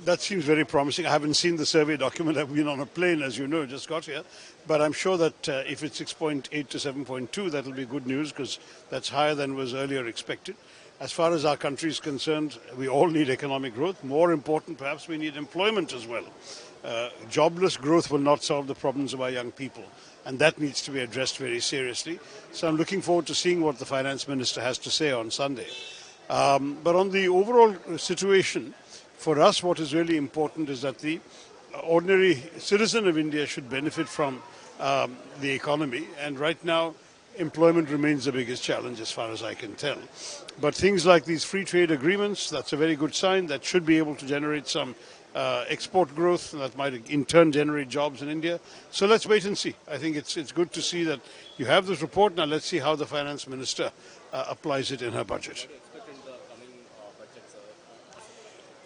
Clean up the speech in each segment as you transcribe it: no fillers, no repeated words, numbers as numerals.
That seems very promising. I haven't seen the survey document. I've been on a plane, as you know, just got here. But I'm sure that if it's 6.8 to 7.2, that'll be good news because that's higher than was earlier expected. As far as our country is concerned, we all need economic growth. More important, perhaps, we need employment as well. Jobless growth will not solve the problems of our young people, and that needs to be addressed very seriously. So I'm looking forward to seeing what the finance minister has to say on Sunday. But on the overall situation, for us, what is really important is that the ordinary citizen of India should benefit from the economy. And right now, employment remains the biggest challenge as far as I can tell. But things like these free trade agreements, that's a very good sign. That should be able to generate some export growth that might in turn generate jobs in India. So let's wait and see. I think it's good to see that you have this report. Now let's see how the finance minister applies it in her budget.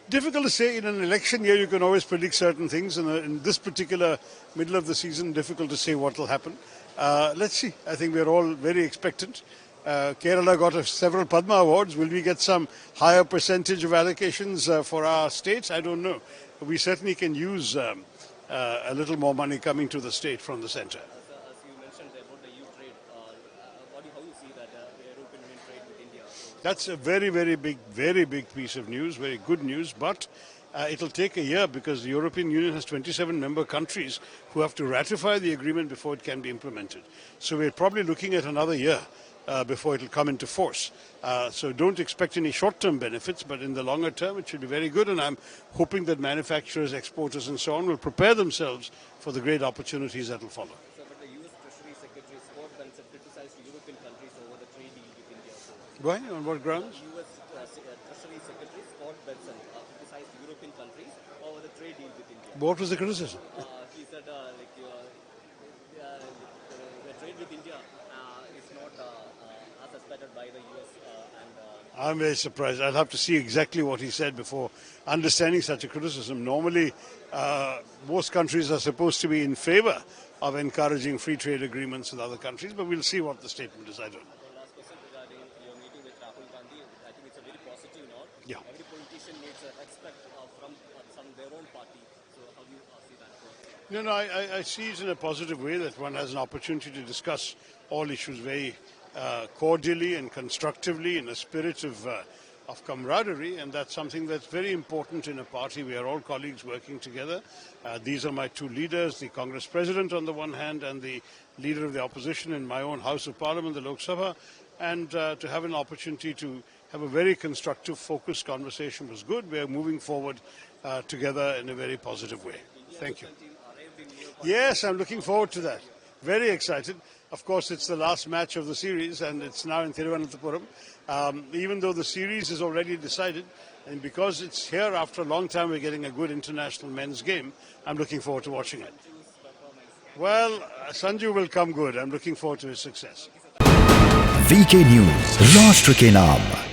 Difficult to say. In an election year, you can always predict certain things. And in this particular middle of the season, difficult to say what will happen. Let's see. I think we're all very expectant. Kerala got several Padma Awards. Will we get some higher percentage of allocations for our states? I don't know. We certainly can use a little more money coming to the state from the centre. As you mentioned about the EU trade, how do you see that the European Union trade with India? That's a very big piece of news, very good news, but it'll take a year because the European Union has 27 member countries who have to ratify the agreement before it can be implemented. So we're probably looking at another year before it'll come into force. So don't expect any short-term benefits, but in the longer term it should be very good, and I'm hoping that manufacturers, exporters and so on will prepare themselves for the great opportunities that will follow. So, but the US Treasury Secretary Scott Bessent criticized European countries over the trade deal with India. Why? On what grounds? US Treasury Secretary Scott Bessent criticized European countries over the trade deal with India. What was the criticism? He said the trade with India is not as expected by the US I'm very surprised. I'll have to see exactly what he said before understanding such a criticism. Normally, most countries are supposed to be in favor of encouraging free trade agreements with other countries, but we'll see what the statement is. I don't know. Last question regarding your meeting with Rahul Gandhi. I think it's a very positive note. Yeah. Every politician needs respect from their own party. So how do you see that? No, I see it in a positive way that one has an opportunity to discuss all issues very cordially and constructively in a spirit of camaraderie, and that's something that's very important in a party. We are all colleagues working together. These are my two leaders, the Congress President on the one hand and the Leader of the Opposition in my own House of Parliament, the Lok Sabha, and to have an opportunity to have a very constructive, focused conversation was good. We are moving forward together in a very positive way. Thank you. Yes, I'm looking forward to that. Very excited. Of course, it's the last match of the series, and it's now in Thiruvananthapuram. Even though the series is already decided, and because it's here after a long time, we're getting a good international men's game. I'm looking forward to watching it. Well, Sanju will come good. I'm looking forward to his success. VK News, राष्ट्र के नाम.